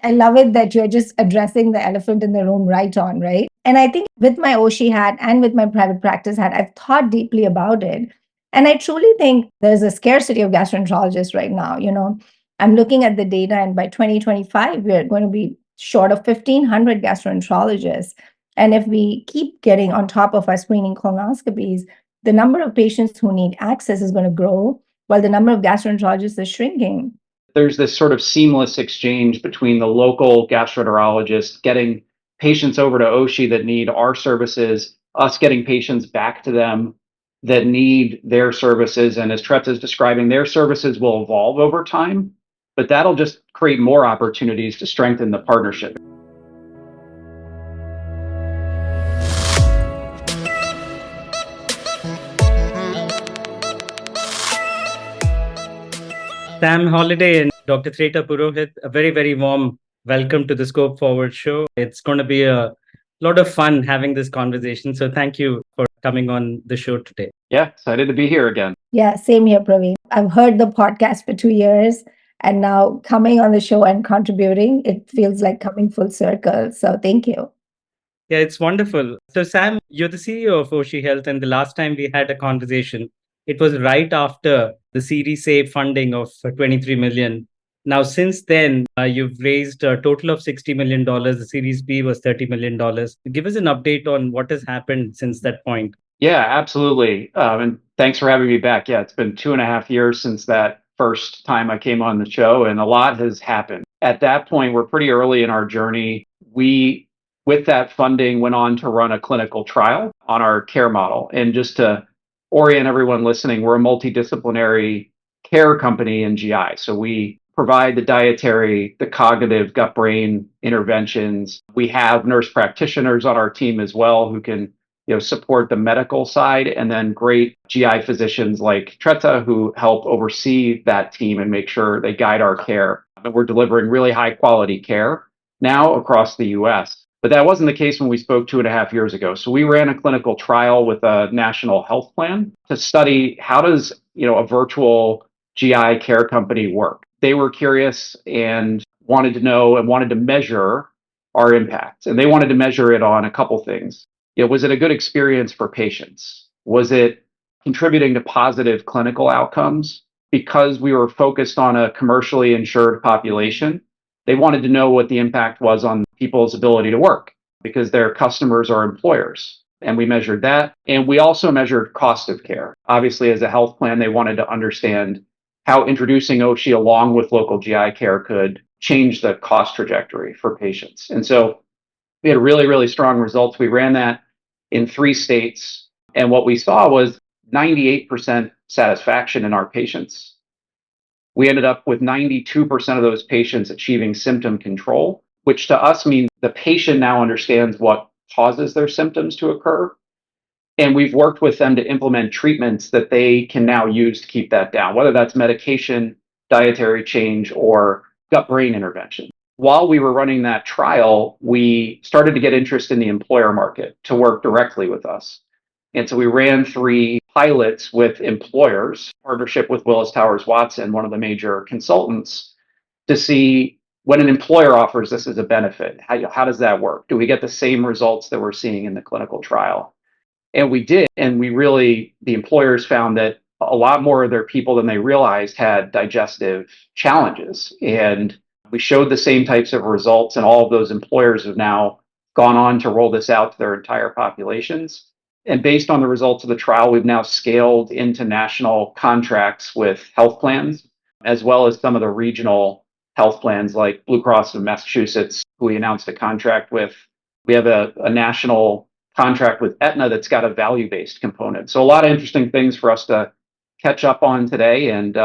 I love it that you're just addressing the elephant in the room right on, right? And I think with my Oshi hat and with my private practice hat, I've thought deeply about it. And I truly think there's a scarcity of gastroenterologists right now. I'm looking at the data, and by 2025, we're going to be short of 1,500 gastroenterologists. And if we keep getting on top of our screening colonoscopies, the number of patients who need access is going to grow while the number of gastroenterologists is shrinking. There's this sort of seamless exchange between the local gastroenterologist getting patients over to Oshi that need our services, us getting patients back to them that need their services. And as Treta is describing, their services will evolve over time, but that'll just create more opportunities to strengthen the partnership. Sam Holliday and Dr. Treta Purohit, a very, very warm welcome to the Scope Forward show. It's going to be a lot of fun having this conversation. So thank you for coming on the show today. Yeah, excited to be here again. Yeah, same here, Praveen. I've heard the podcast for 2 years, and now coming on the show and contributing, it feels like coming full circle. So thank you. Yeah, it's wonderful. So Sam, you're the CEO of Oshi Health, and the last time we had a conversation, it was right after the Series A funding of 23 million. Now, since then, you've raised a total of $60 million. The Series B was $30 million. Give us an update on what has happened since that point. Yeah, absolutely. And thanks for having me back. Yeah, it's been 2.5 years since that first time I came on the show, and a lot has happened. At that point, we're pretty early in our journey. We, with that funding, went on to run a clinical trial on our care model. And just to orient everyone listening, we're a multidisciplinary care company in GI. So we provide the dietary, the cognitive, gut-brain interventions. We have nurse practitioners on our team as well who can support the medical side, and then great GI physicians like Treta who help oversee that team and make sure they guide our care. And we're delivering really high quality care now across the US. But that wasn't the case when we spoke 2.5 years ago. So we ran a clinical trial with a national health plan to study how does a virtual GI care company work. They were curious and wanted to know and wanted to measure our impact. And they wanted to measure it on a couple things. Was it a good experience for patients? Was it contributing to positive clinical outcomes? Because we were focused on a commercially insured population, they wanted to know what the impact was on people's ability to work because their customers are employers. And we measured that. And we also measured cost of care. Obviously, as a health plan, they wanted to understand how introducing Oshi along with local GI care could change the cost trajectory for patients. And so we had really, really strong results. We ran that in 3 states. And what we saw was 98% satisfaction in our patients. We ended up with 92% of those patients achieving symptom control, which to us means the patient now understands what causes their symptoms to occur. And we've worked with them to implement treatments that they can now use to keep that down, whether that's medication, dietary change, or gut-brain intervention. While we were running that trial, we started to get interest in the employer market to work directly with us. And so we ran 3 pilots with employers, partnership with Willis Towers Watson, one of the major consultants, to see when an employer offers this as a benefit, how does that work? Do we get the same results that we're seeing in the clinical trial? And we did. And the employers found that a lot more of their people than they realized had digestive challenges. And we showed the same types of results, and all of those employers have now gone on to roll this out to their entire populations. And based on the results of the trial, we've now scaled into national contracts with health plans, as well as some of the regional health plans like Blue Cross of Massachusetts, who we announced a contract with. We have a national contract with Aetna that's got a value-based component. So a lot of interesting things for us to catch up on today. And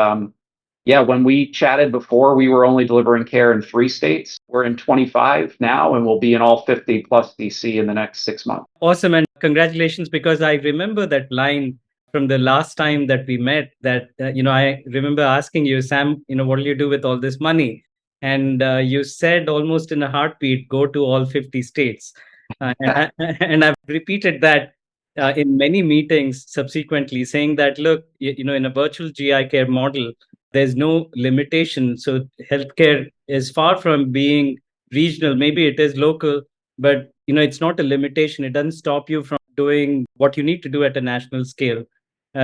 when we chatted before, we were only delivering care in 3 states. We're in 25 now, and we'll be in all 50 plus DC in the next 6 months. Awesome. And congratulations, because I remember that line from the last time that we met that, I remember asking you, Sam, what will you do with all this money? And you said almost in a heartbeat, go to all 50 states. And I've repeated that in many meetings subsequently, saying that, look, in a virtual GI care model, there's no limitation. So healthcare is far from being regional, maybe it is local, but it's not a limitation. It doesn't stop you from doing what you need to do at a national scale.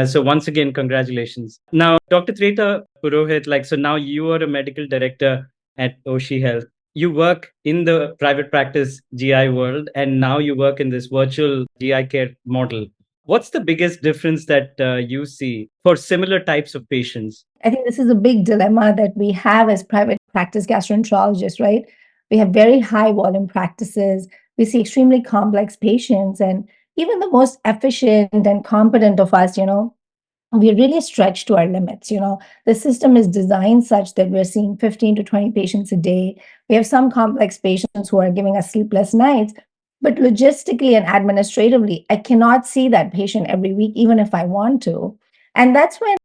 So once again, congratulations. Now, Dr. Treta Purohit, so now you are a medical director at Oshi Health. You work in the private practice GI world, and now you work in this virtual GI care model. What's the biggest difference that you see for similar types of patients? I think this is a big dilemma that we have as private practice gastroenterologists, right? We have very high volume practices. We see extremely complex patients, and even the most efficient and competent of us, we're really stretched to our limits. The system is designed such that we're seeing 15 to 20 patients a day. We have some complex patients who are giving us sleepless nights, but logistically and administratively, I cannot see that patient every week, even if I want to. And that's when,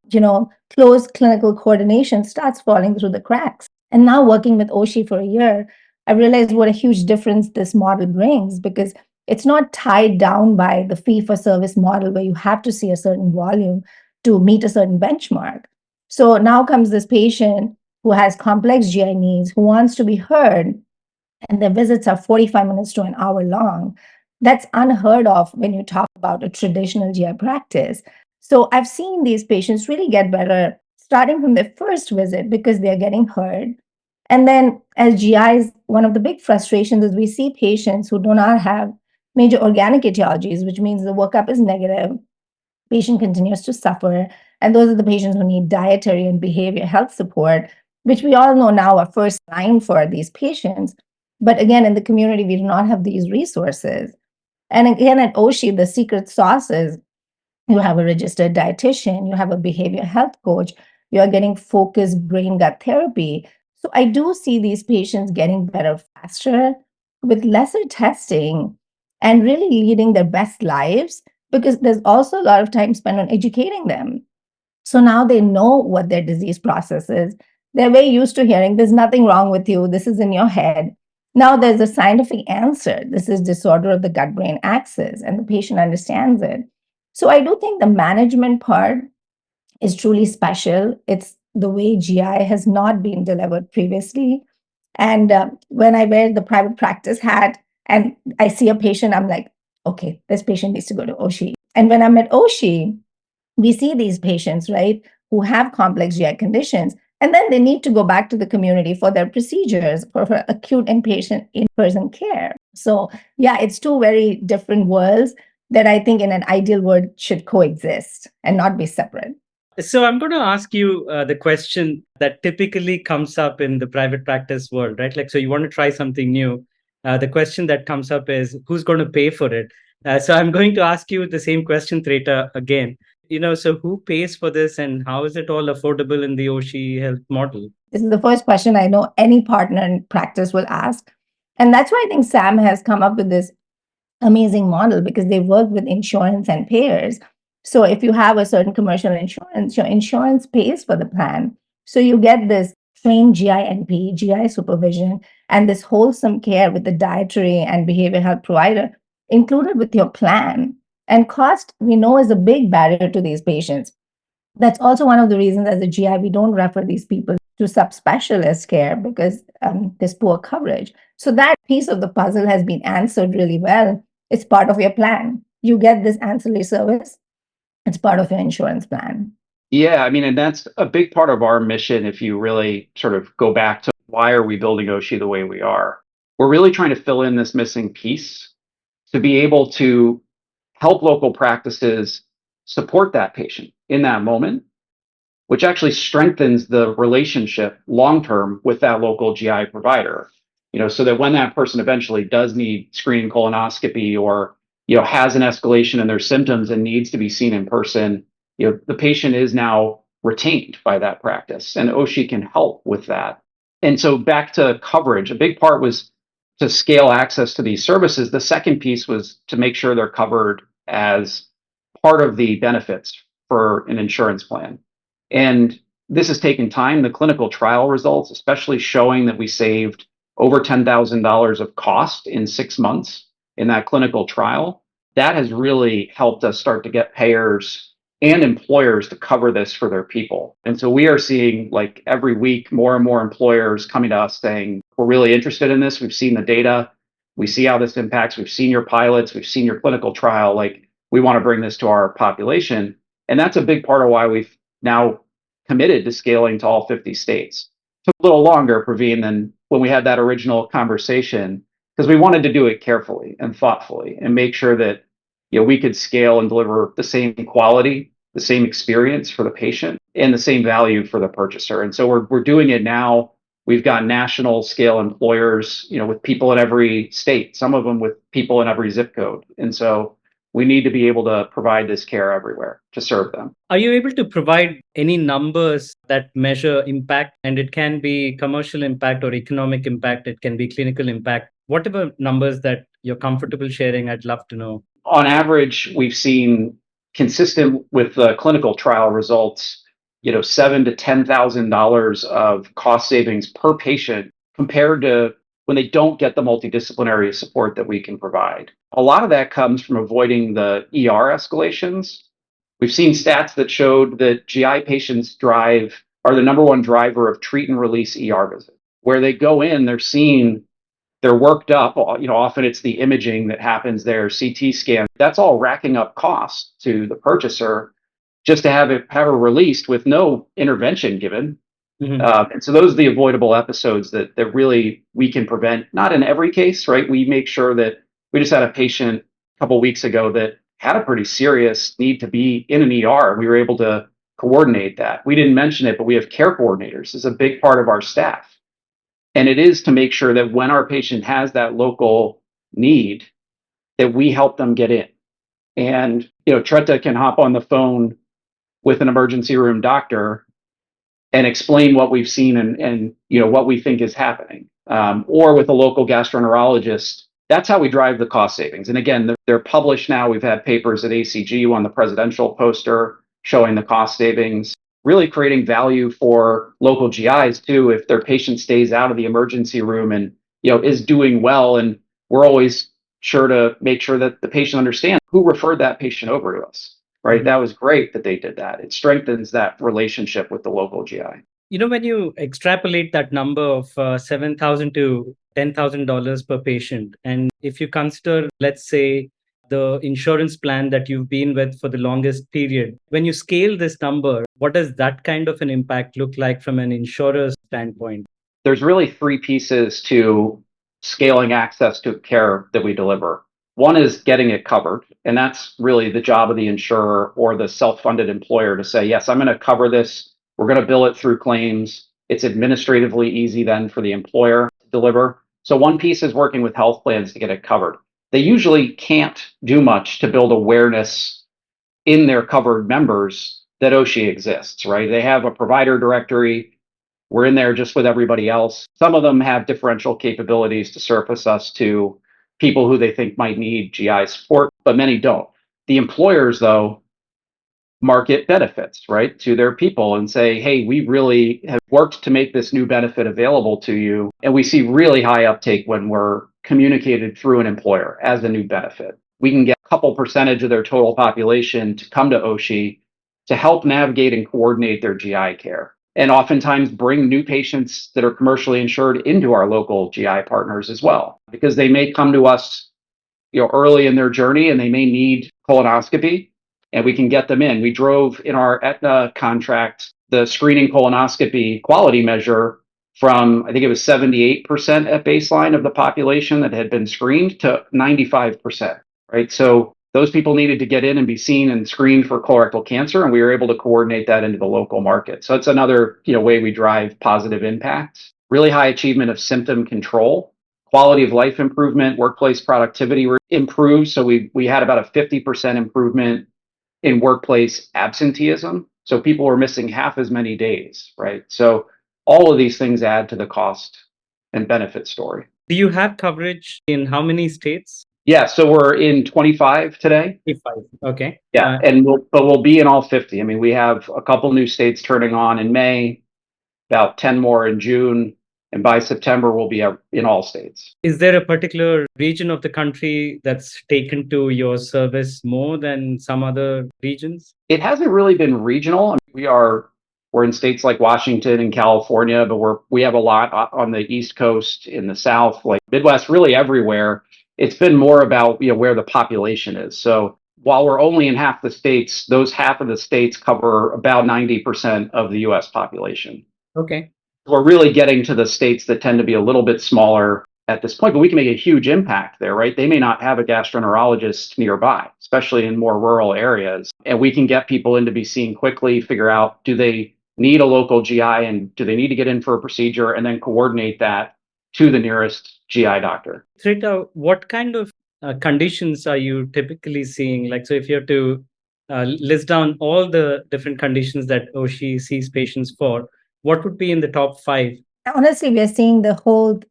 close clinical coordination starts falling through the cracks. And now working with Oshi for a year, I realized what a huge difference this model brings, because it's not tied down by the fee for service model where you have to see a certain volume to meet a certain benchmark. So now comes this patient who has complex GI needs, who wants to be heard, and their visits are 45 minutes to an hour long. That's unheard of when you talk about a traditional GI practice. So I've seen these patients really get better starting from their first visit because they're getting heard. And then, as GIs, one of the big frustrations is we see patients who do not have major organic etiologies, which means the workup is negative, patient continues to suffer. And those are the patients who need dietary and behavior health support, which we all know now are first line for these patients. But again, in the community, we do not have these resources. And again, at Oshi, the secret sauce is you have a registered dietitian, you have a behavior health coach, you are getting focused brain gut therapy. So I do see these patients getting better faster with lesser testing and really leading their best lives, because there's also a lot of time spent on educating them. So now they know what their disease process is. They're very used to hearing there's nothing wrong with you, this is in your head. Now there's a scientific answer. This is disorder of the gut brain axis, and the patient understands it. So I do think the management part is truly special. It's the way GI has not been delivered previously. And when I wear the private practice hat and I see a patient, I'm like, okay, this patient needs to go to Oshi. And when I'm at Oshi, we see these patients, right, who have complex GI conditions, and then they need to go back to the community for their procedures, for acute inpatient in-person care. So yeah, it's two very different worlds that I think in an ideal world should coexist and not be separate. So I'm going to ask you the question that typically comes up in the private practice world, right? So you want to try something new. The question that comes up is who's going to pay for it? So I'm going to ask you the same question, Treta, again. So who pays for this, and how is it all affordable in the Oshi Health model? This is the first question I know any partner in practice will ask. And that's why I think Sam has come up with this amazing model, because they work with insurance and payers. So if you have a certain commercial insurance, your insurance pays for the plan. So you get this trained GINP, GI supervision, and this wholesome care with the dietary and behavior health provider included with your plan. And cost, we know, is a big barrier to these patients. That's also one of the reasons as a GI, we don't refer these people to subspecialist care, because there's poor coverage. So that piece of the puzzle has been answered really well. It's part of your plan. You get this ancillary service. It's part of your insurance plan. Yeah, I mean, and that's a big part of our mission. If you really sort of go back to why are we building Oshi the way we are, we're really trying to fill in this missing piece to be able to help local practices support that patient in that moment, which actually strengthens the relationship long term with that local GI provider. So that when that person eventually does need screening colonoscopy, or has an escalation in their symptoms and needs to be seen in person, the patient is now retained by that practice, and Oshi can help with that. And so back to coverage, a big part was to scale access to these services. The second piece was to make sure they're covered as part of the benefits for an insurance plan. And this has taken time. The clinical trial results, especially showing that we saved over $10,000 of cost in 6 months in that clinical trial, that has really helped us start to get payers and employers to cover this for their people. And so we are seeing, like, every week more and more employers coming to us saying, we're really interested in this. We've seen the data. We see how this impacts. We've seen your pilots. We've seen your clinical trial. Like, we want to bring this to our population. And that's a big part of why we've now committed to scaling to all 50 states. It took a little longer, Praveen, than when we had that original conversation, because we wanted to do it carefully and thoughtfully and make sure that we could scale and deliver the same quality, the same experience for the patient, and the same value for the purchaser. And so we're doing it now. We've got national scale employers, with people in every state, some of them with people in every zip code. And so we need to be able to provide this care everywhere to serve them. Are you able to provide any numbers that measure impact? And it can be commercial impact or economic impact. It can be clinical impact. Whatever numbers that you're comfortable sharing, I'd love to know. On average, we've seen, consistent with the clinical trial results, $7,000 to $10,000 of cost savings per patient compared to when they don't get the multidisciplinary support that we can provide. A lot of that comes from avoiding the ER escalations. We've seen stats that showed that GI patients are the number one driver of treat and release ER visits. Where they go in, they're worked up. Often it's the imaging that happens there, CT scan. That's all racking up costs to the purchaser just to have it released with no intervention given. Mm-hmm. And so those are the avoidable episodes that really we can prevent. Not in every case, right? We make sure that we just had a patient a couple of weeks ago that had a pretty serious need to be in an ER. We were able to coordinate that. We didn't mention it, but we have care coordinators. It's a big part of our staff. And it is to make sure that when our patient has that local need, that we help them get in. And, Treta can hop on the phone with an emergency room doctor and explain what we've seen and what we think is happening. Or with a local gastroenterologist. That's how we drive the cost savings. And again, they're published now. We've had papers at ACG on the presidential poster showing the cost savings, really creating value for local GIs too, if their patient stays out of the emergency room and is doing well. And we're always sure to make sure that the patient understands who referred that patient over to us, right? That was great that they did that. It strengthens that relationship with the local GI. When you extrapolate that number of $7,000 to $10,000 per patient, and if you consider, let's say, the insurance plan that you've been with for the longest period, when you scale this number, what does that kind of an impact look like from an insurer's standpoint? There's really three pieces to scaling access to care that we deliver. One is getting it covered, and that's really the job of the insurer or the self-funded employer to say, yes, I'm going to cover this. We're going to bill it through claims. It's administratively easy then for the employer to deliver. So one piece is working with health plans to get it covered. They usually can't do much to build awareness in their covered members that Oshi exists, right? They have a provider directory. We're in there just with everybody else. Some of them have differential capabilities to surface us to people who they think might need GI support, but many don't. The employers, though, market benefits, right, to their people and say, hey, we really have worked to make this new benefit available to you. And we see really high uptake when we're communicated through an employer as a new benefit. We can get a couple percentage of their total population to come to Oshi to help navigate and coordinate their GI care. And oftentimes bring new patients that are commercially insured into our local GI partners as well, because they may come to us early in their journey and they may need colonoscopy, and we can get them in. We drove in our Aetna contract the screening colonoscopy quality measure from, I think it was 78% at baseline of the population that had been screened to 95%, right? So those people needed to get in and be seen and screened for colorectal cancer, and we were able to coordinate that into the local market. So it's another way we drive positive impacts. Really high achievement of symptom control, quality of life improvement, workplace productivity improved. So we had about a 50% improvement in workplace absenteeism. So people were missing half as many days, right? So all of these things add to the cost and benefit story. Do you have coverage in how many states? Yeah, so we're in 25 today. 25. Okay. Yeah, but we'll be in all 50. I mean, we have a couple new states turning on in May, about 10 more in June, And by September, we'll be in all states. Is there a particular region of the country that's taken to your service more than some other regions? It hasn't really been regional. I mean, we're in states like Washington and California, but we have a lot on the East Coast, in the South, like Midwest, really everywhere. It's been more about where the population is. So while we're only in half the states, those half of the states cover about 90% of the U.S. population. Okay. We're really getting to the states that tend to be a little bit smaller at this point, but we can make a huge impact there, right? They may not have a gastroenterologist nearby, especially in more rural areas. And we can get people in to be seen quickly, figure out, do they need a local GI and do they need to get in for a procedure, and then coordinate that to the nearest GI doctor. Treta, what kind of conditions are you typically seeing? Like, so if you have to list down all the different conditions that Oshi sees patients for, what would be in the top 5? Honestly, we are seeing the whole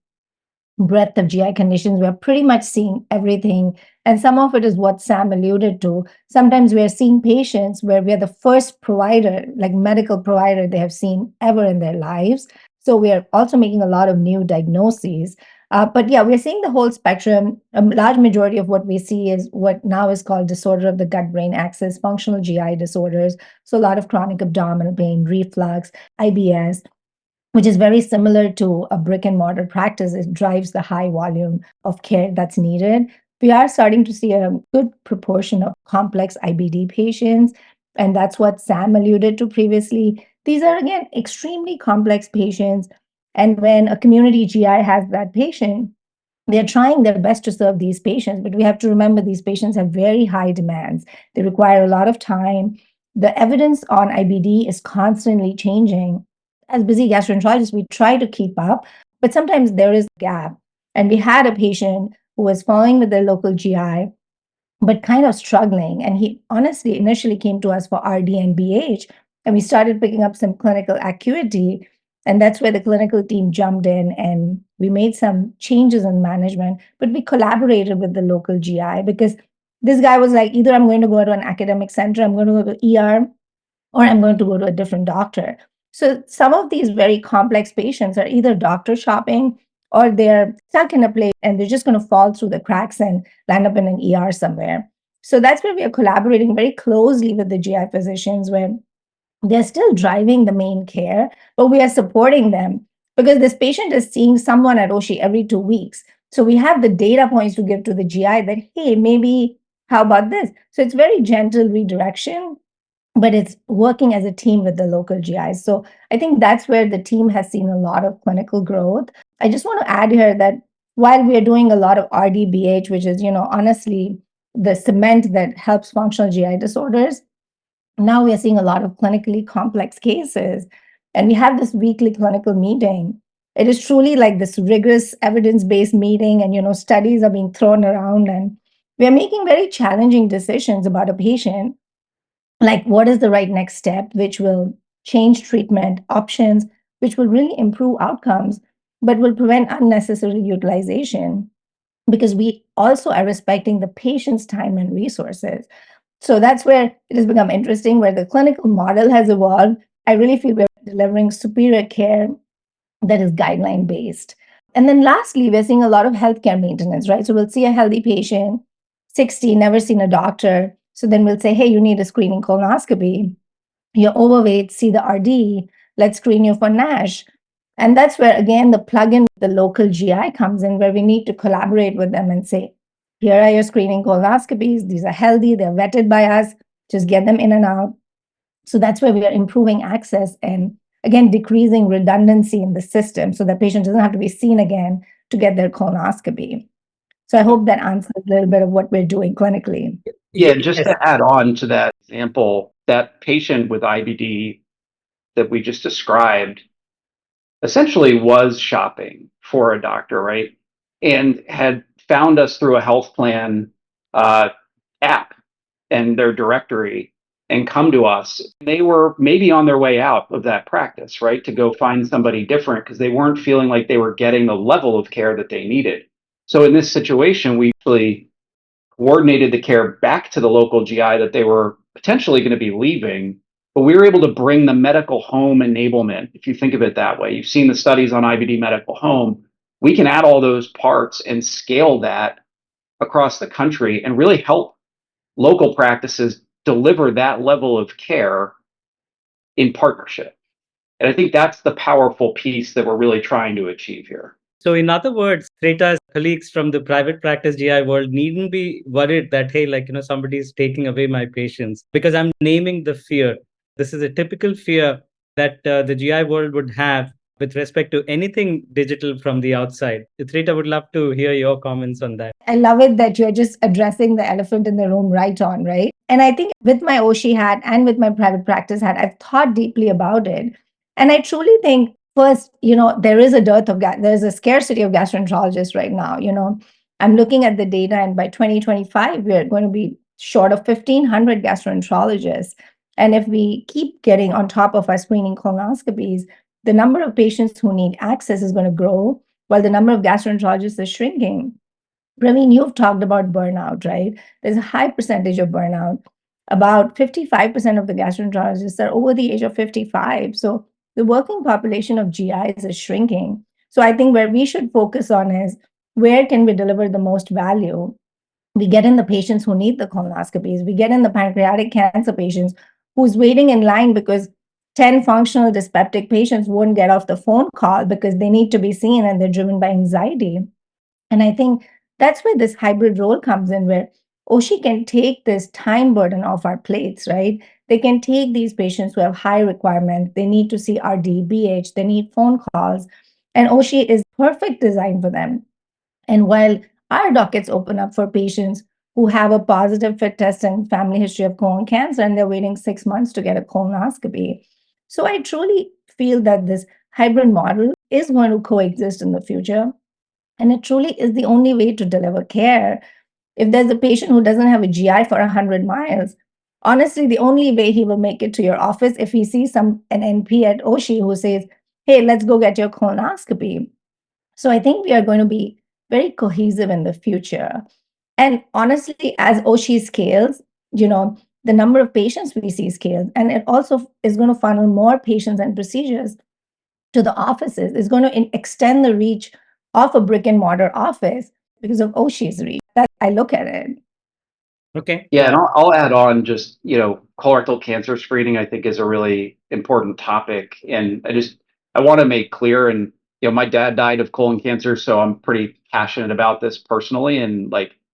breadth of GI conditions. We're pretty much seeing everything. And some of it is what Sam alluded to. Sometimes we are seeing patients where we are the first provider, like medical provider they have seen ever in their lives. So we are also making a lot of new diagnoses. But yeah, we're seeing the whole spectrum. A large majority of what we see is what now is called disorder of the gut-brain axis, functional GI disorders. So a lot of chronic abdominal pain, reflux, IBS, which is very similar to a brick and mortar practice. It drives the high volume of care that's needed. We are starting to see a good proportion of complex IBD patients, and that's what Sam alluded to previously. These are, again, extremely complex patients. And when a community GI has that patient, they're trying their best to serve these patients, but we have to remember these patients have very high demands. They require a lot of time. The evidence on IBD is constantly changing. As busy gastroenterologists, we try to keep up, but sometimes there is a gap. And we had a patient who was following with their local GI, but kind of struggling. And he honestly initially came to us for RD and BH, and we started picking up some clinical acuity. And that's where the clinical team jumped in and we made some changes in management, but we collaborated with the local GI because this guy was like, either I'm going to go to an academic center, I'm going to go to ER, or I'm going to go to a different doctor. So some of these very complex patients are either doctor shopping or they're stuck in a place and they're just going to fall through the cracks and land up in an ER somewhere. So that's where we are collaborating very closely with the GI physicians, where they're still driving the main care, but we are supporting them because this patient is seeing someone at Oshi every 2 weeks. So we have the data points to give to the GI that, hey, maybe how about this? So it's very gentle redirection, but it's working as a team with the local GIs. So I think that's where the team has seen a lot of clinical growth. I just want to add here that while we are doing a lot of RDBH, which is, honestly, the cement that helps functional GI disorders, now we are seeing a lot of clinically complex cases. And we have this weekly clinical meeting. It is truly like this rigorous evidence-based meeting, and studies are being thrown around, and we are making very challenging decisions about a patient, like what is the right next step, which will change treatment options, which will really improve outcomes, but will prevent unnecessary utilization, because we also are respecting the patient's time and resources. So that's where it has become interesting, where the clinical model has evolved. I really feel we're delivering superior care that is guideline based. And then lastly, we're seeing a lot of healthcare maintenance, right? So we'll see a healthy patient, 60, never seen a doctor. So then we'll say, hey, you need a screening colonoscopy. You're overweight, see the RD. Let's screen you for NASH. And that's where, again, the plug-in with the local GI comes in, where we need to collaborate with them and say, here are your screening colonoscopies. These are healthy. They're vetted by us. Just get them in and out. So that's where we are improving access and, again, decreasing redundancy in the system so the patient doesn't have to be seen again to get their colonoscopy. So I hope that answers a little bit of what we're doing clinically. Yeah, just to add on to that example, that patient with IBD that we just described essentially was shopping for a doctor, right? And had found us through a health plan app and their directory and come to us. They were maybe on their way out of that practice, right? To go find somebody different because they weren't feeling like they were getting the level of care that they needed. So in this situation, we actually coordinated the care back to the local GI that they were potentially going to be leaving but we were able to bring the medical home enablement. If you think of it that way, you've seen the studies on IBD medical home. We can add all those parts and scale that across the country and really help local practices deliver that level of care in partnership. And I think that's the powerful piece that we're really trying to achieve here. So, in other words, Treta's colleagues from the private practice GI world needn't be worried that, hey, somebody's taking away my patients, because I'm naming the fear. This is a typical fear that the GI world would have with respect to anything digital from the outside. Treta, would love to hear your comments on that. I love it that you're just addressing the elephant in the room right on, right? And I think with my Oshi hat and with my private practice hat, I've thought deeply about it. And I truly think, first, there is a there's a scarcity of gastroenterologists right now. I'm looking at the data, and by 2025, we're going to be short of 1,500 gastroenterologists. And if we keep getting on top of our screening colonoscopies, the number of patients who need access is going to grow while the number of gastroenterologists is shrinking. Praveen, you've talked about burnout, right? There's a high percentage of burnout. About 55% of the gastroenterologists are over the age of 55. So the working population of GIs is shrinking. So I think where we should focus on is, where can we deliver the most value? We get in the patients who need the colonoscopies. We get in the pancreatic cancer patients who's waiting in line because 10 functional dyspeptic patients won't get off the phone call because they need to be seen and they're driven by anxiety. And I think that's where this hybrid role comes in, where Oshi can take this time burden off our plates, right? They can take these patients who have high requirements. They need to see RD, BH, they need phone calls. And Oshi is perfect design for them. And while our dockets open up for patients who have a positive fit test and family history of colon cancer, and they're waiting 6 months to get a colonoscopy. So I truly feel that this hybrid model is going to coexist in the future. And it truly is the only way to deliver care. If there's a patient who doesn't have a GI for 100 miles, honestly, the only way he will make it to your office if he sees an NP at Oshi who says, hey, let's go get your colonoscopy. So I think we are going to be very cohesive in the future. And honestly, as Oshi scales, the number of patients we see scales, and it also is going to funnel more patients and procedures to the offices. Is going to extend the reach of a brick and mortar office because of Oshi's reach. That I look at it. Okay. Yeah, and I'll add on just, colorectal cancer screening, I think, is a really important topic. And I want to make clear, and, my dad died of colon cancer, so I'm pretty passionate about this personally. And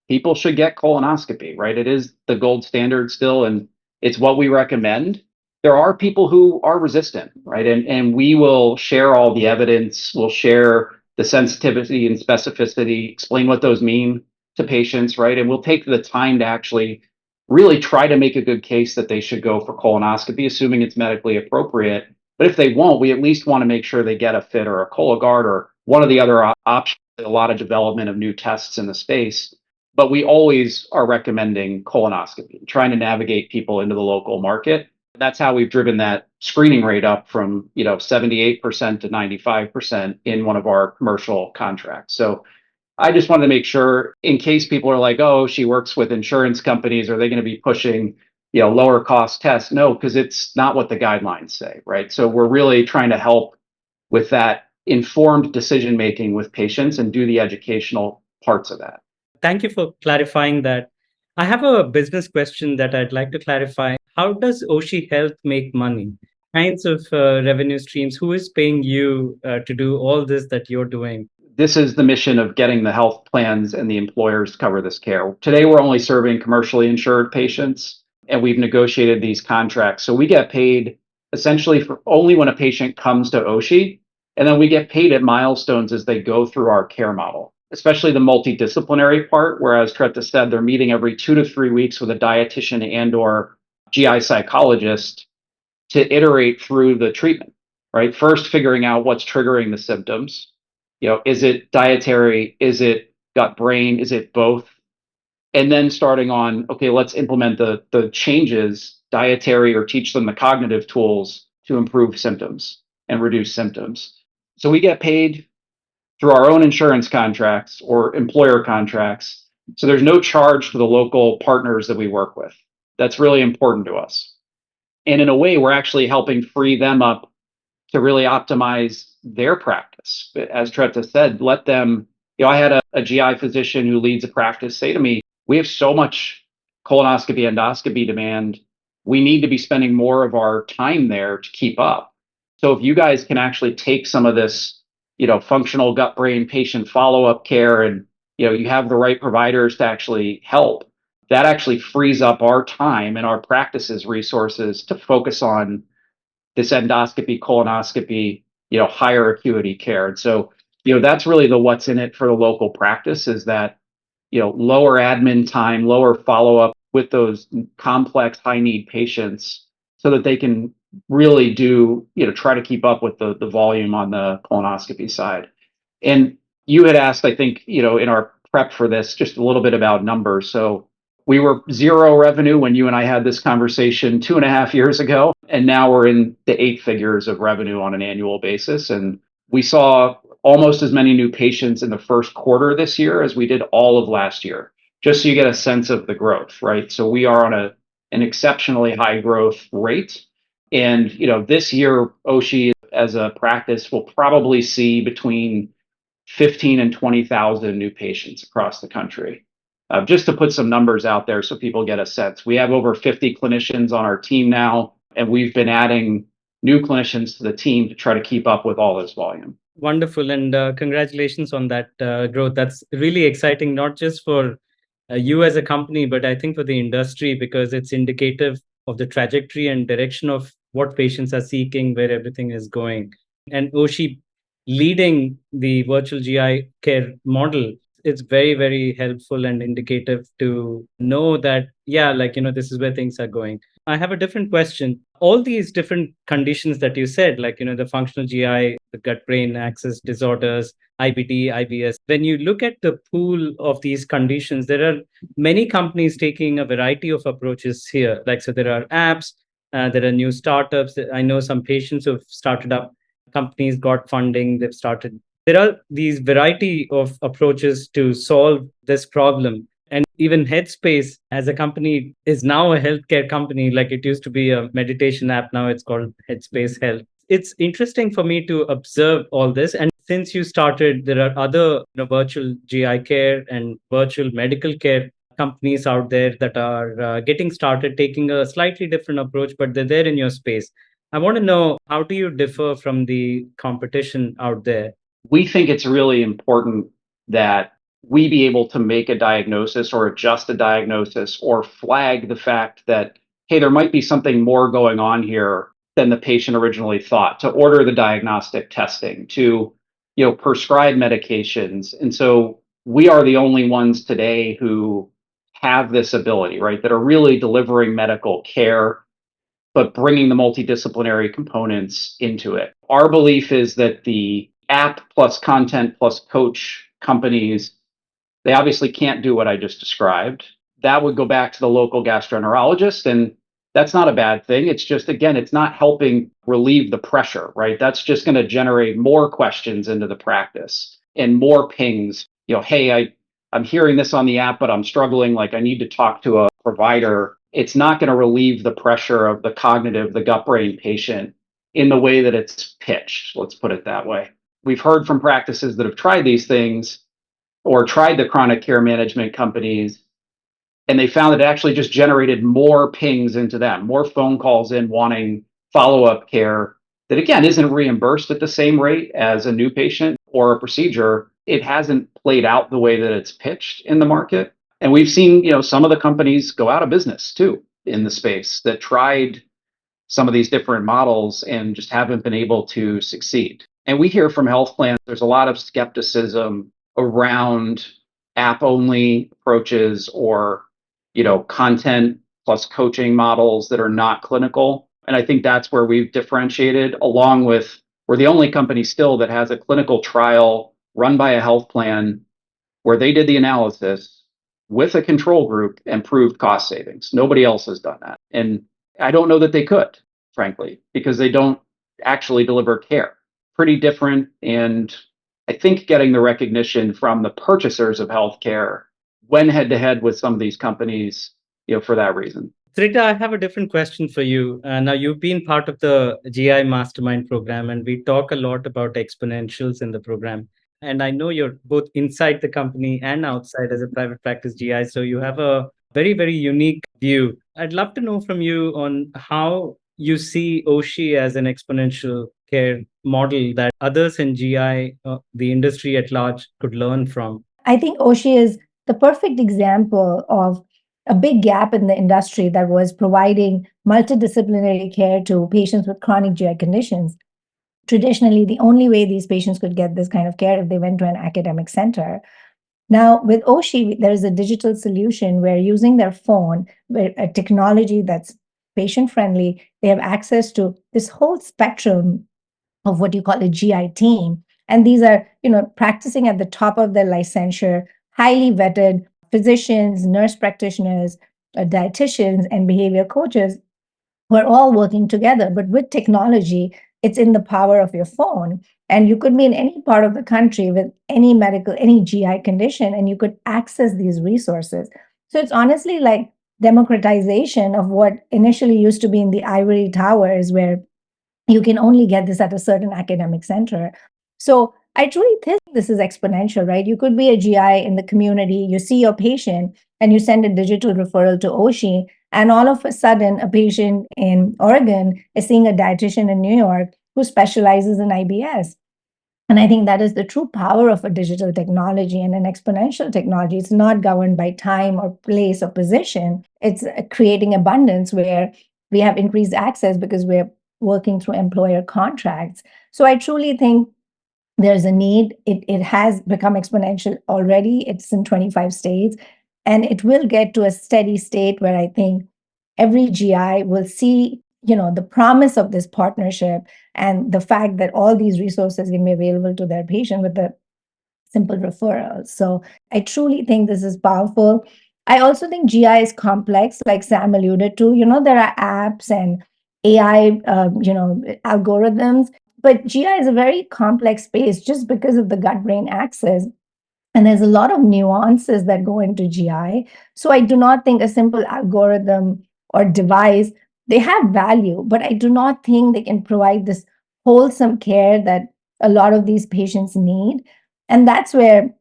people should get colonoscopy, right? It is the gold standard still, and it's what we recommend. There are people who are resistant, right? And we will share all the evidence, we'll share the sensitivity and specificity, explain what those mean to patients, right? And we'll take the time to actually really try to make a good case that they should go for colonoscopy, assuming it's medically appropriate. But if they won't, we at least want to make sure they get a FIT or a Cologuard or one of the other options. A lot of development of new tests in the space. But we always are recommending colonoscopy, trying to navigate people into the local market. That's how we've driven that screening rate up from 78% to 95% in one of our commercial contracts. So I just wanted to make sure, in case people are like, oh, she works with insurance companies, are they going to be pushing lower cost tests? No, because it's not what the guidelines say, right? So we're really trying to help with that informed decision making with patients and do the educational parts of that. Thank you for clarifying that. I have a business question that I'd like to clarify. How does Oshi Health make money? Kinds of revenue streams? Who is paying you to do all this that you're doing? This is the mission of getting the health plans and the employers to cover this care. Today, we're only serving commercially insured patients, and we've negotiated these contracts. So we get paid essentially for only when a patient comes to Oshi, and then we get paid at milestones as they go through our care model, especially the multidisciplinary part, where, as Treta said, they're meeting every 2 to 3 weeks with a dietitian and or GI psychologist to iterate through the treatment, right? First, figuring out what's triggering the symptoms. Is it dietary? Is it gut brain? Is it both? And then starting on, okay, let's implement the changes, dietary, or teach them the cognitive tools to improve symptoms and reduce symptoms. So we get paid through our own insurance contracts or employer contracts. So there's no charge to the local partners that we work with. That's really important to us. And in a way, we're actually helping free them up to really optimize their practice. But as Treta said, let them, I had a GI physician who leads a practice say to me, we have so much colonoscopy, endoscopy demand. We need to be spending more of our time there to keep up. So if you guys can actually take some of this, functional gut brain patient follow-up care, and, you have the right providers to actually help, that actually frees up our time and our practices resources to focus on this endoscopy, colonoscopy, higher acuity care. And so, that's really the what's in it for the local practice, is that, lower admin time, lower follow-up with those complex high need patients, so that they can really do, try to keep up with the volume on the colonoscopy side. And you had asked, I think, in our prep for this, just a little bit about numbers. So we were zero revenue when you and I had this conversation 2.5 years ago, and now we're in the 8 figures of revenue on an annual basis. And we saw almost as many new patients in the first quarter this year as we did all of last year, just so you get a sense of the growth, right? So we are on an exceptionally high growth rate. And, this year, Oshi as a practice will probably see between 15 and 20,000 new patients across the country. Just to put some numbers out there so people get a sense, we have over 50 clinicians on our team now, and we've been adding new clinicians to the team to try to keep up with all this volume. Wonderful. And congratulations on that growth. That's really exciting, not just for you as a company, but I think for the industry, because it's indicative of the trajectory and direction of what patients are seeking, where everything is going. And Oshi leading the virtual GI care model, it's very, very helpful and indicative to know that, this is where things are going. I have a different question. All these different conditions that you said, the functional GI, the gut brain axis disorders, IBD, IBS, when you look at the pool of these conditions, there are many companies taking a variety of approaches here. So there are apps, there are new startups. I know some patients who've started up companies, got funding, they've started. There are these variety of approaches to solve this problem. And even Headspace as a company is now a healthcare company. Like it used to be a meditation app. Now it's called Headspace Health. It's interesting for me to observe all this. And since you started, there are other virtual GI care and virtual medical care companies out there that are getting started, taking a slightly different approach, but they're there in your space. I want to know, how do you differ from the competition out there? We think it's really important that we be able to make a diagnosis or adjust a diagnosis or flag the fact that, hey, there might be something more going on here than the patient originally thought, to order the diagnostic testing, to, prescribe medications. And so we are the only ones today who have this ability, right, that are really delivering medical care, but bringing the multidisciplinary components into it. Our belief is that the app plus content plus coach companies, they obviously can't do what I just described. That would go back to the local gastroenterologist, and that's not a bad thing. It's just, again, it's not helping relieve the pressure, right? That's just going to generate more questions into the practice and more pings. Hey, I'm hearing this on the app, but I'm struggling. Like, I need to talk to a provider. It's not going to relieve the pressure of the cognitive, the gut brain patient in the way that it's pitched. Let's put it that way. We've heard from practices that have tried these things or tried the chronic care management companies, and they found that it actually just generated more pings into them, more phone calls in wanting follow-up care that, again, isn't reimbursed at the same rate as a new patient or a procedure. It hasn't played out the way that it's pitched in the market. And we've seen, some of the companies go out of business too in the space that tried some of these different models and just haven't been able to succeed. And we hear from health plans, there's a lot of skepticism around app-only approaches or, content plus coaching models that are not clinical. And I think that's where we've differentiated, along with, we're the only company still that has a clinical trial run by a health plan where they did the analysis with a control group and proved cost savings. Nobody else has done that. And I don't know that they could, frankly, because they don't actually deliver care. Pretty different. And I think getting the recognition from the purchasers of healthcare went head to head with some of these companies, for that reason. Trita, I have a different question for you. Now, you've been part of the GI Mastermind program, and we talk a lot about exponentials in the program. And I know you're both inside the company and outside as a private practice GI, so you have a very, very unique view. I'd love to know from you on how you see Oshi as an exponential care model that others in GI, the industry at large, could learn from. I think Oshi is the perfect example of a big gap in the industry that was providing multidisciplinary care to patients with chronic GI conditions. Traditionally, the only way these patients could get this kind of care if they went to an academic center. Now, with Oshi, there is a digital solution where using their phone, where a technology that's patient friendly, they have access to this whole spectrum of what you call a GI team. And these are, practicing at the top of their licensure, highly vetted physicians, nurse practitioners, dietitians, and behavior coaches who are all working together. But with technology, it's in the power of your phone. And you could be in any part of the country with any GI condition, and you could access these resources. So it's honestly like democratization of what initially used to be in the ivory towers, where you can only get this at a certain academic center. So I truly think this is exponential, right? You could be a GI in the community, you see your patient, and you send a digital referral to Oshi, and all of a sudden, a patient in Oregon is seeing a dietitian in New York who specializes in IBS. And I think that is the true power of a digital technology and an exponential technology. It's not governed by time or place or position. It's creating abundance where we have increased access because we're working through employer contracts. So I truly think there's a need. It has become exponential already. It's in 25 states. And it will get to a steady state where I think every GI will see, the promise of this partnership and the fact that all these resources can be available to their patient with a simple referral. So I truly think this is powerful. I also think GI is complex, like Sam alluded to. There are apps and AI, algorithms, but GI is a very complex space just because of the gut-brain axis. And there's a lot of nuances that go into GI. So I do not think a simple algorithm or device, they have value, but I do not think they can provide this wholesome care that a lot of these patients need. And that's where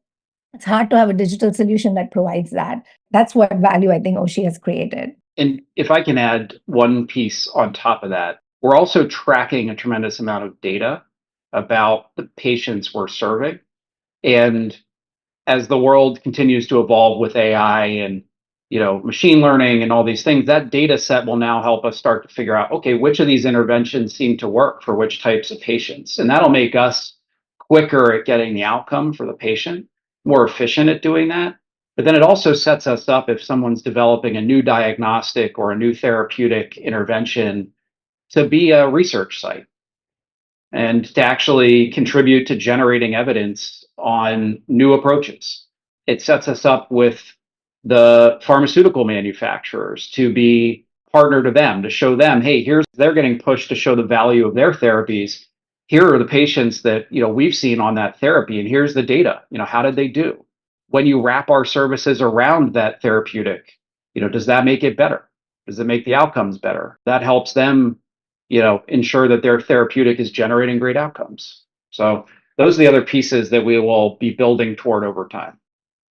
it's hard to have a digital solution that provides that. That's what value I think Oshi has created. And if I can add one piece on top of that, we're also tracking a tremendous amount of data about the patients we're serving. And as the world continues to evolve with AI and machine learning and all these things, that data set will now help us start to figure out, okay, which of these interventions seem to work for which types of patients. And that'll make us quicker at getting the outcome for the patient, more efficient at doing that. But then it also sets us up if someone's developing a new diagnostic or a new therapeutic intervention to be a research site and to actually contribute to generating evidence on new approaches. It sets us up with the pharmaceutical manufacturers to be partner to them, to show them, hey, they're getting pushed to show the value of their therapies. Here are the patients that we've seen on that therapy, and here's the data. How did they do? When you wrap our services around that therapeutic, does that make it better? Does it make the outcomes better? That helps them ensure that their therapeutic is generating great outcomes. So those are the other pieces that we will be building toward over time.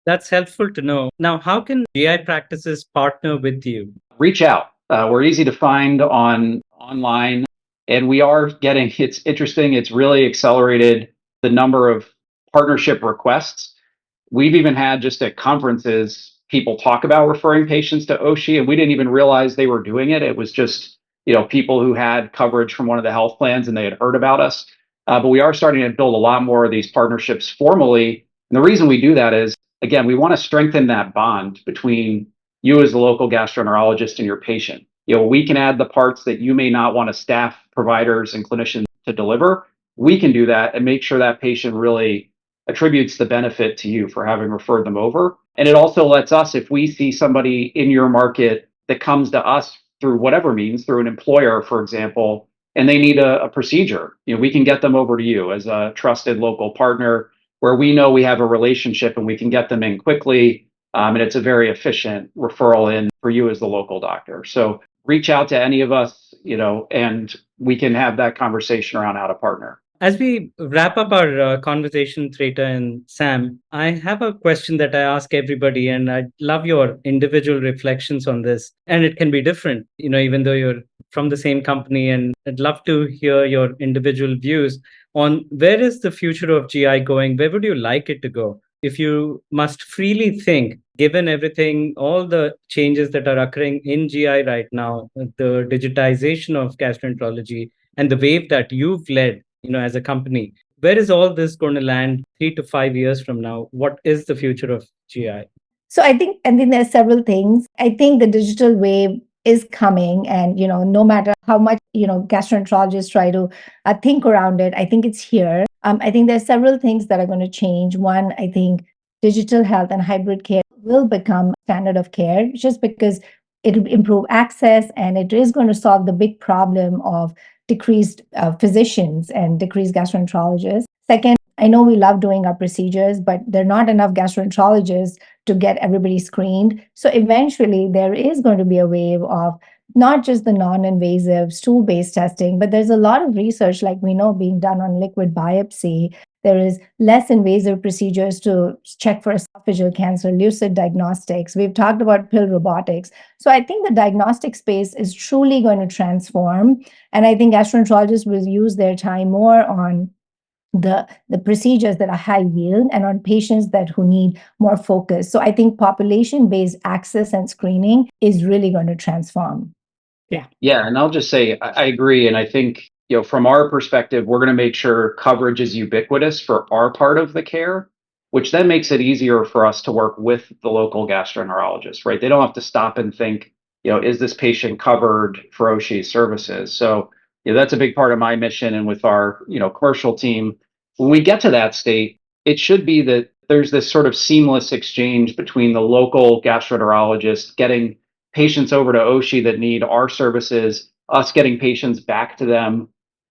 That's helpful to know. Now, how can GI practices partner with you? Reach out. We're easy to find online, and we are getting, it's interesting, it's really accelerated the number of partnership requests. We've even had just at conferences, people talk about referring patients to Oshi, and we didn't even realize they were doing it. It was just people who had coverage from one of the health plans and they had heard about us. But we are starting to build a lot more of these partnerships formally. And the reason we do that is, again, we want to strengthen that bond between you as the local gastroenterologist and your patient. We can add the parts that you may not want to staff providers and clinicians to deliver. We can do that and make sure that patient really attributes the benefit to you for having referred them over. And it also lets us, if we see somebody in your market that comes to us through whatever means, through an employer, for example, and they need a procedure, we can get them over to you as a trusted local partner where we know we have a relationship and we can get them in quickly. And it's a very efficient referral in for you as the local doctor. So reach out to any of us, and we can have that conversation around how to partner. As we wrap up our conversation, Treta and Sam, I have a question that I ask everybody, and I'd love your individual reflections on this. And it can be different, even though you're from the same company. And I'd love to hear your individual views on where is the future of GI going? Where would you like it to go? If you must freely think, given everything, all the changes that are occurring in GI right now, the digitization of gastroenterology, and the wave that you've led, as a company, where is all this going to land 3 to 5 years from now? What is the future of GI? So I think there's several things. I think the digital wave is coming, and no matter how much gastroenterologists try to think around it, I think it's here. I think there's several things that are going to change. One, I think digital health and hybrid care will become standard of care, just because it'll improve access, and it is going to solve the big problem of decreased physicians and decreased gastroenterologists. Second, I know we love doing our procedures, but there are not enough gastroenterologists to get everybody screened. So eventually, there is going to be a wave of not just the non-invasive stool-based testing, but there's a lot of research, like we know, being done on liquid biopsy. There is less invasive procedures to check for esophageal cancer, lucid diagnostics. We've talked about pill robotics. So I think the diagnostic space is truly going to transform. And I think gastroenterologists will use their time more on the procedures that are high yield and on patients that who need more focus. So I think population-based access and screening is really going to transform. Yeah, and I'll just say I agree, and I think from our perspective, we're going to make sure coverage is ubiquitous for our part of the care, which then makes it easier for us to work with the local gastroenterologist, right? They don't have to stop and think, is this patient covered for Oshi services? So that's a big part of my mission, and with our commercial team, when we get to that state, it should be that there's this sort of seamless exchange between the local gastroenterologist getting patients over to Oshi that need our services, us getting patients back to them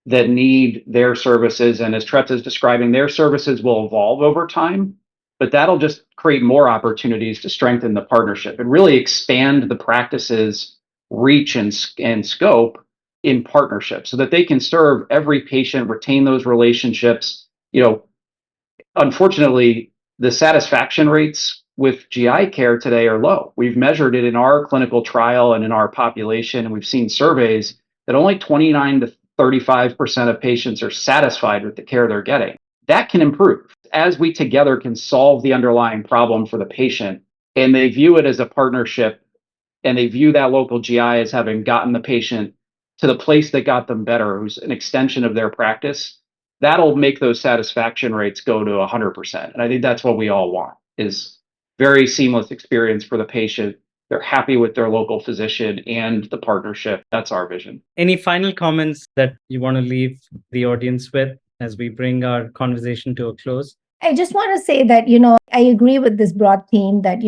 that need their services. And as Treta is describing, their services will evolve over time, but that'll just create more opportunities to strengthen the partnership and really expand the practice's reach and scope in partnership so that they can serve every patient, retain those relationships. Unfortunately, the satisfaction rates with GI care today are low. We've measured it in our clinical trial and in our population, and we've seen surveys that only 29 to 35% of patients are satisfied with the care they're getting. That can improve as we together can solve the underlying problem for the patient, and they view it as a partnership, and they view that local GI as having gotten the patient to the place that got them better, who's an extension of their practice. That'll make those satisfaction rates go to 100%. And I think that's what we all want, is very seamless experience for the patient. They're happy with their local physician and the partnership. That's our vision. Any final comments that you want to leave the audience with as we bring our conversation to a close? I just want to say that, I agree with this broad theme that,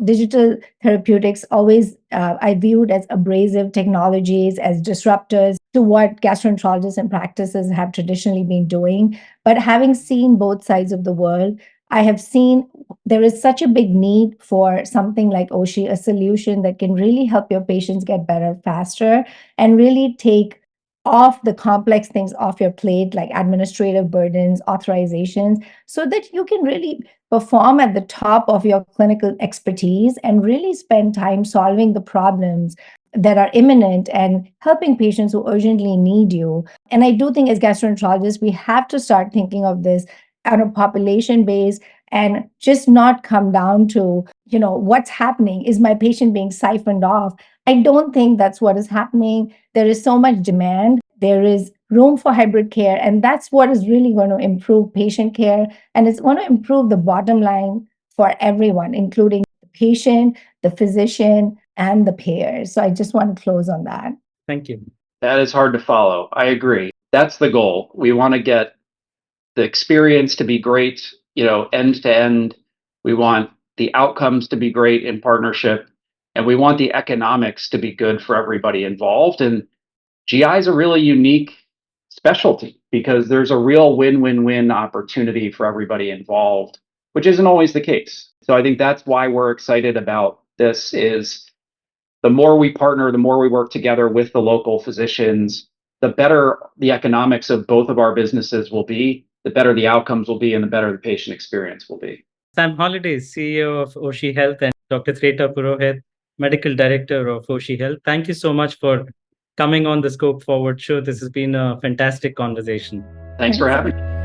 digital therapeutics always I viewed as abrasive technologies, as disruptors to what gastroenterologists and practices have traditionally been doing. But having seen both sides of the world, I have seen there is such a big need for something like Oshi, a solution that can really help your patients get better faster and really take off the complex things off your plate, like administrative burdens, authorizations, so that you can really perform at the top of your clinical expertise and really spend time solving the problems that are imminent and helping patients who urgently need you. And I do think as gastroenterologists, we have to start thinking of this on a population base and just not come down to, what's happening. Is my patient being siphoned off? I don't think that's what is happening. There is so much demand. There is room for hybrid care. And that's what is really going to improve patient care. And it's going to improve the bottom line for everyone, including the patient, the physician, and the payers. So I just want to close on that. Thank you. That is hard to follow. I agree. That's the goal. We want to get the experience to be great, end to end. We want the outcomes to be great in partnership, and we want the economics to be good for everybody involved. And GI is a really unique specialty because there's a real win-win-win opportunity for everybody involved, which isn't always the case. So I think that's why we're excited about this is the more we partner, the more we work together with the local physicians, the better the economics of both of our businesses will be, the better the outcomes will be, and the better the patient experience will be. Sam Holliday, CEO of Oshi Health, and Dr. Treta Purohit, Medical Director of Oshi Health. Thank you so much for coming on the Scope Forward show. This has been a fantastic conversation. Thanks for having me.